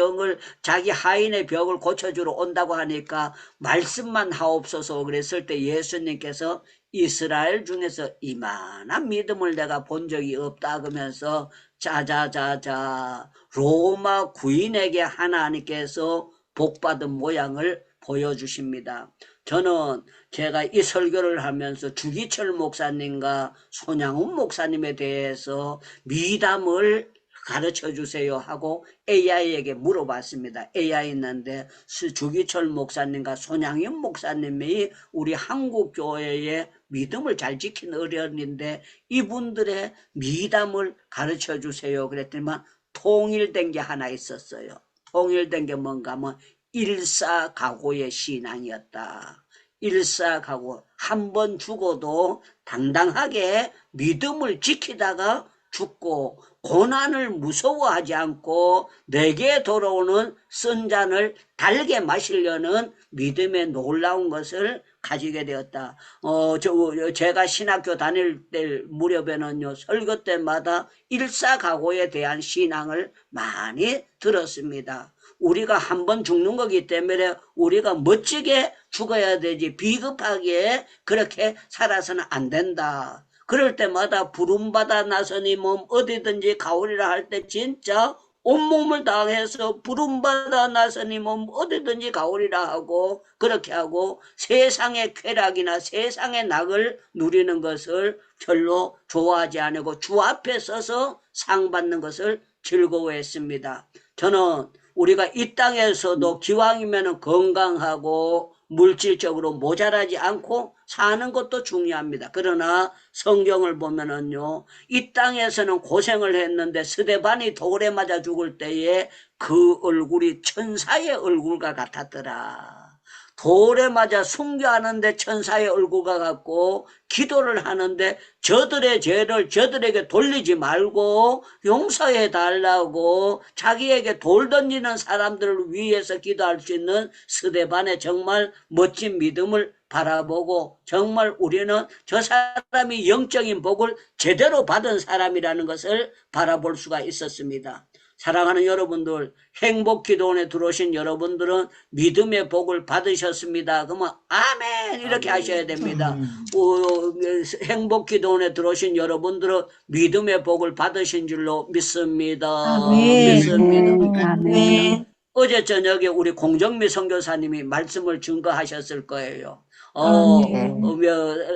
하인의 병을 고쳐주러 온다고 하니까 말씀만 하옵소서 그랬을 때 예수님께서 이스라엘 중에서 이만한 믿음을 내가 본 적이 없다 그러면서 자자자자 로마 구인에게 하나님께서 복받은 모양을 보여주십니다. 저는 제가 이 설교를 하면서 주기철 목사님과 손양훈 목사님에 대해서 미담을 가르쳐 주세요 하고 AI에게 물어봤습니다. AI 있는데 주기철 목사님과 손양훈 목사님이 우리 한국교회의 믿음을 잘 지킨 어른인데 이분들의 미담을 가르쳐 주세요 그랬더니만 통일된 게 하나 있었어요. 통일된 게 뭔가 하면 일사각오의 신앙이었다. 일사각오. 한 번 죽어도 당당하게 믿음을 지키다가 죽고 고난을 무서워하지 않고 내게 돌아오는 쓴 잔을 달게 마시려는 믿음의 놀라운 것을 가지게 되었다. 제가 신학교 다닐 때 무렵에는요, 설교 때마다 일사각오에 대한 신앙을 많이 들었습니다. 우리가 한 번 죽는 거기 때문에 우리가 멋지게 죽어야 되지 비겁하게 그렇게 살아서는 안 된다. 그럴 때마다 부름받아 나서니 몸 어디든지 가오리라 할 때 진짜 온몸을 다해서 부름받아 나서니 몸 어디든지 가오리라 하고 그렇게 하고 세상의 쾌락이나 세상의 낙을 누리는 것을 별로 좋아하지 않고 주 앞에 서서 상 받는 것을 즐거워했습니다. 저는 우리가 이 땅에서도 기왕이면 건강하고 물질적으로 모자라지 않고 사는 것도 중요합니다. 그러나 성경을 보면은요, 이 땅에서는 고생을 했는데 스데반이 돌에 맞아 죽을 때에 그 얼굴이 천사의 얼굴과 같았더라. 돌에 맞아 순교하는데 천사의 얼굴과 같고 기도를 하는데 저들의 죄를 저들에게 돌리지 말고 용서해 달라고 자기에게 돌 던지는 사람들을 위해서 기도할 수 있는 스데반의 정말 멋진 믿음을 바라보고 정말 우리는 저 사람이 영적인 복을 제대로 받은 사람이라는 것을 바라볼 수가 있었습니다. 사랑하는 여러분들, 행복기도원에 들어오신 여러분들은 믿음의 복을 받으셨습니다. 그러면 아멘 이렇게 하셔야 됩니다. 행복기도원에 들어오신 여러분들은 믿음의 복을 받으신 줄로 믿습니다. 믿습니다. 아멘. 어제 저녁에 우리 공정미 선교사님이 말씀을 증거하셨을 거예요.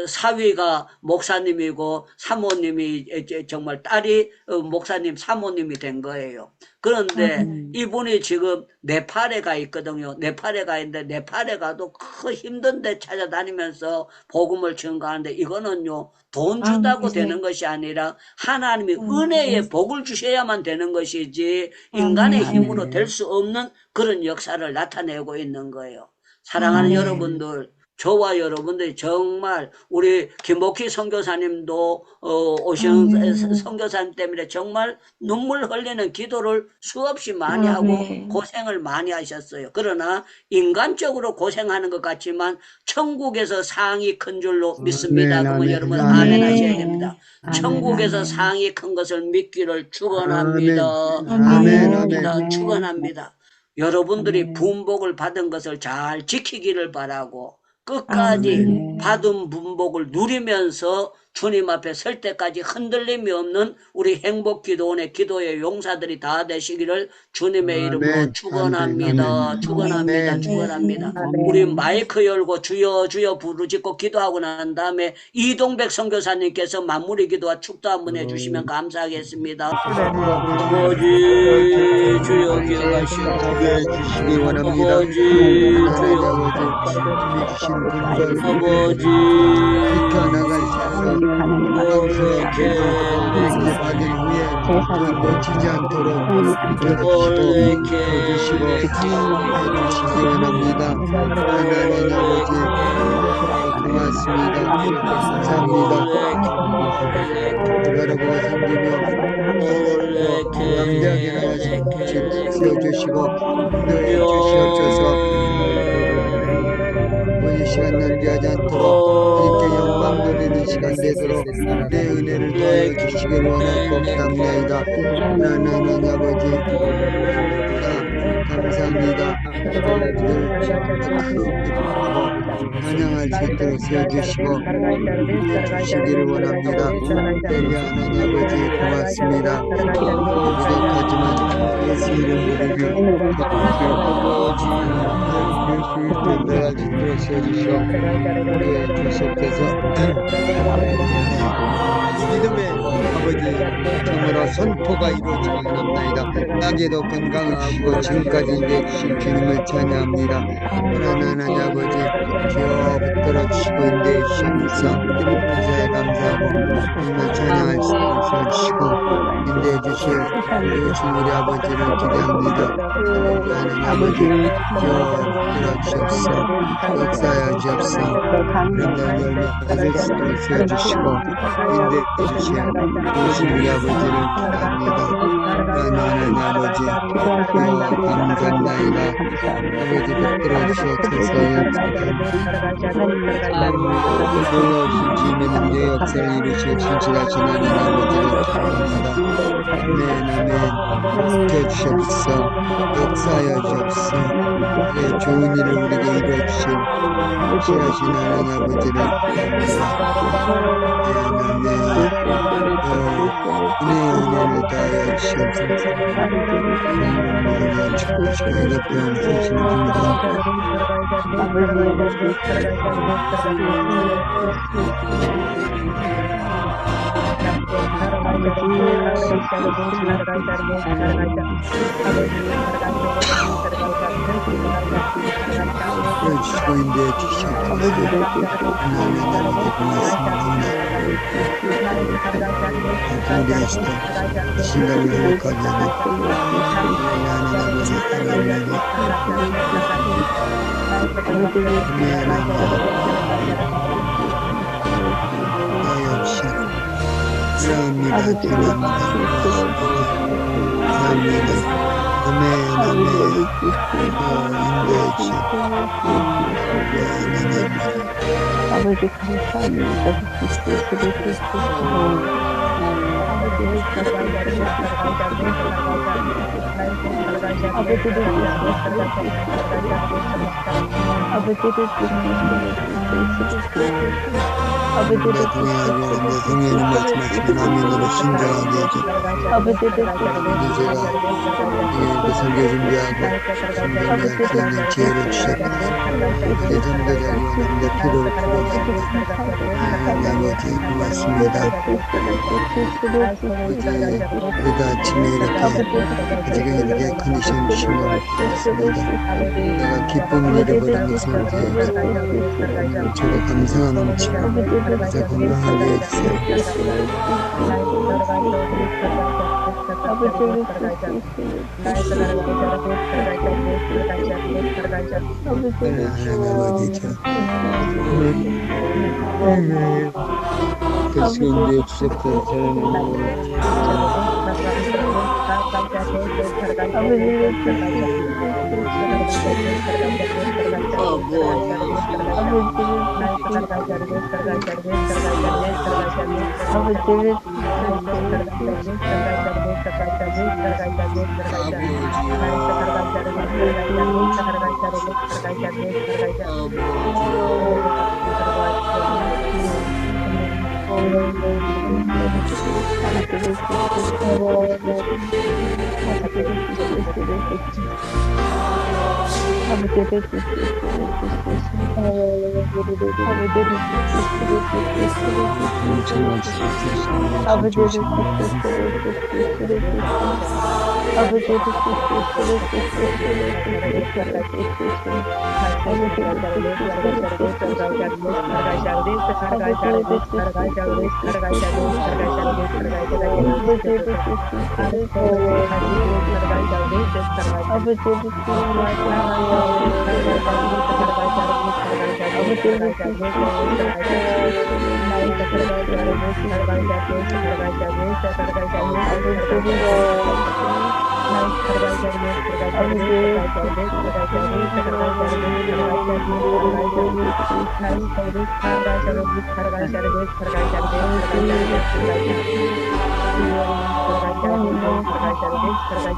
사위가 목사님이고 사모님이 정말 딸이 목사님 사모님이 된 거예요. 그런데 이분이 지금 네팔에 가 있거든요. 네팔에 가 있는데 네팔에 가도 그 힘든 데 찾아다니면서 복음을 증거하는데 이거는요 돈 주다고 되는 것이 아니라 하나님이 은혜의 복을 주셔야만 되는 것이지 인간의 힘으로 될 수 없는 그런 역사를 나타내고 있는 거예요. 사랑하는 여러분들, 저와 여러분들이 정말 우리 김복희 선교사님도 오신 선교사님 때문에 정말 눈물 흘리는 기도를 수없이 많이 하고 고생을 많이 하셨어요. 그러나 인간적으로 고생하는 것 같지만 천국에서 상이 큰 줄로 믿습니다. 그러면 여러분 아멘 하셔야 됩니다. 천국에서 상이 큰 것을 믿기를 축원합니다. 축원합니다. 축원합니다. 여러분들이 분복을 받은 것을 잘 지키기를 바라고 끝까지 받은 분복을 누리면서 주님 앞에 설 때까지 흔들림이 없는 우리 행복기도원의 기도의 용사들이 다 되시기를 주님의 이름으로 축원합니다. 축원합니다. 축원합니다. 우리 마이크 열고 주여 주여 부르짖고 기도하고 난 다음에 이동백 선교사님께서 마무리 기도와 축도 한번 해주시면 감사하겠습니다. 아버지 주여 기억하시고 주시기 원합니다. 아버지 주여 주신 분들 아버지 지켜나갈 자손 평소에 계획을 받은 후에 놓치지 않도록 지켜주시고 해주시기 원합니다. 하나님 아버지 고맙습니다. 감사합니다. 바라보고 섬기며 양대하게 세워주시고 인도해 주시옵소서. 이 시간 낭비하지 않도록 하나님께 영광 돌리는 시간 되도록 내 은혜를 더하여 주시기를 원하고 감사합니다. 하나님 아버지 감사합니다. 찬양할 수 있도록 세워주시고 주시기를 원합니다. 때려 하나님 아버지 고맙습니다. 부족하지만 예수 이름 부르기 내가 짓도록 세워주시오. 우리의 주시옵소서. 믿음의 아버지 참으로 선포가 이루어지기 원합니다. 나에게도 건강을 주시고 지금까지 인도해 주신 주님을 찬양합니다. 하나님 아버지 주여 붙들어 주시고 인도해 주시옵소서. 감사에 감사하고 정말 찬양할 수 있도록 세워주시고 인도해 주실 이웃인 우리 아버지를 기대합니다. 하나님 아버지 주여 붙들어 주옵소서. 역사하여 주옵소서. 그런 날을 수 있도록 세워주시고 인도해 주실 이웃인 우리 아버지를 기대합니다. 하나님 아버지 주여 감사합니다. 아버지 붙들어 주시옵소서. 놀라우신 주님의 능력의 역사를 이루시고 진실하신 하나님 아버지를 기도합니다. 아멘 아멘. 지켜주시옵소서. 역사하여 주옵소서. 좋은 일을 우리에게 이루어주신 진실하신 하나님 아버지를 기도합니다. 아멘 은혜를 다하여 주시옵소서. 은혜를 축복하시고 이렇게 하시는 분입니다. 주시고 인도해 주시옵소서. 하나님 아버지 고맙습니다. 공개하시다 신감을 회복하게 하는 하나님 아버지 하나님 역시 감사합니다. 감사합니다. 아멘 아멘. 인도해 주시옵소서. 아버지 감사합니다. 성령님 말씀하시면 아멘으로 신정하게 해주고 제가 설교 준비하고 성경을 할 수 있는 지혜를 주셨습니다. 이제 전도자를 원하는데 필요를 풀어주시고 아버지 고맙습니다. 우리가 아침에 이렇게 아직은 이렇게 컨디션 주신 것 같습니다. 내가 기쁨을 잃어버린 것을 저도 감사함 넘치고 이제 건강하게 해주세요. 하나님 아버지 계속 인도해 주셨던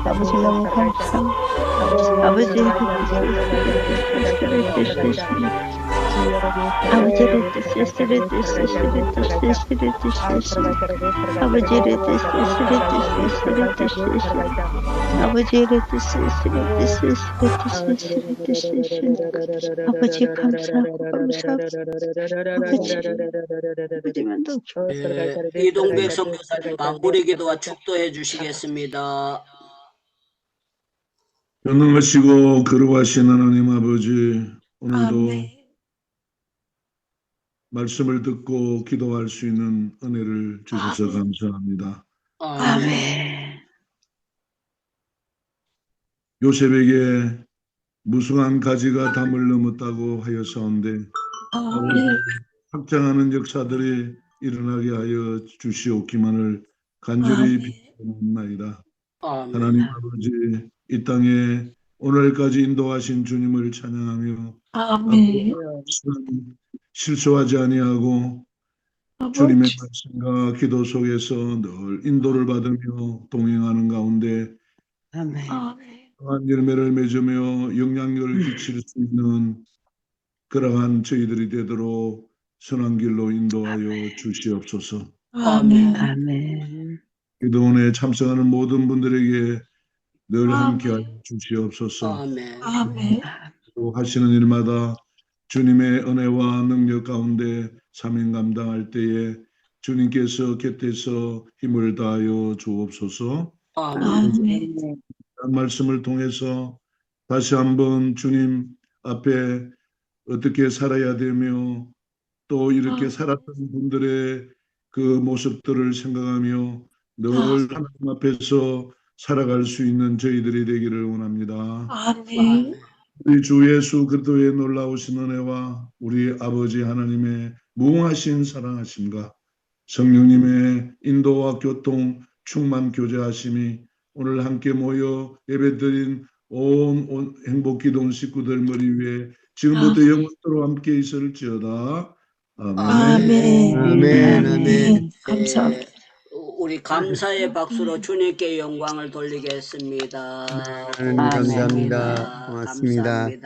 아버지 너무 감사합니다. 아버지 아버지를 뜻으시를 뜻으시를 뜻으시를 뜻으시를 아버지를 뜻으시를 뜻으시를 뜻으시를 아버지를 뜻으시를 뜻으시를 뜻으시를 아버지 감사하고 감사합니다. 아버지만 더 이동백 선교사님 마무리 기도와 축도해 주시겠습니다. 전능하시고 거룩하신 하나님 아버지, 오늘도 말씀을 듣고 기도할 수 있는 은혜를 주셔서 감사합니다. 아멘. 요셉에게 무수한 가지가 담을 넘었다고 하여사온데 확장하는 역사들이 일어나게 하여 주시옵기만을 간절히 비옵나이다. 하나님 아버지, 이 땅에 오늘까지 인도하신 주님을 찬양하며 실수하지 아니하고 주님의 말씀과 기도 속에서 늘 인도를 받으며 동행하는 가운데 강한 열매를 맺으며 영향력을 끼칠 수 있는 그러한 저희들이 되도록 선한 길로 인도하여 주시옵소서. 아멘. 기도원에 참석하는 모든 분들에게 늘 함께하여 주시옵소서. 아멘. 또 하시는 일마다 주님의 은혜와 능력 가운데 사명 감당할 때에 주님께서 곁에서 힘을 다하여 주옵소서. 아멘. 말씀을 통해서 다시 한번 주님 앞에 어떻게 살아야 되며 또 이렇게 살았던 분들의 그 모습들을 생각하며 늘 하나님 앞에서 살아갈 수 있는 저희들이 되기를 원합니다. 우리 주 예수 그리스도의 놀라우신 은혜와 우리 아버지 하나님의 무궁하신 사랑하심과 성령님의 인도와 교통 충만 교제하심이 오늘 함께 모여 예배드린 온 행복기도원 식구들 머리 위에 지금부터 영원토록 함께 있을지어다. 아멘. 아멘. 아멘. 감사합니다. 우리 감사의 박수로 주님께 영광을 돌리겠습니다. 감사합니다. 고맙습니다. 감사합니다.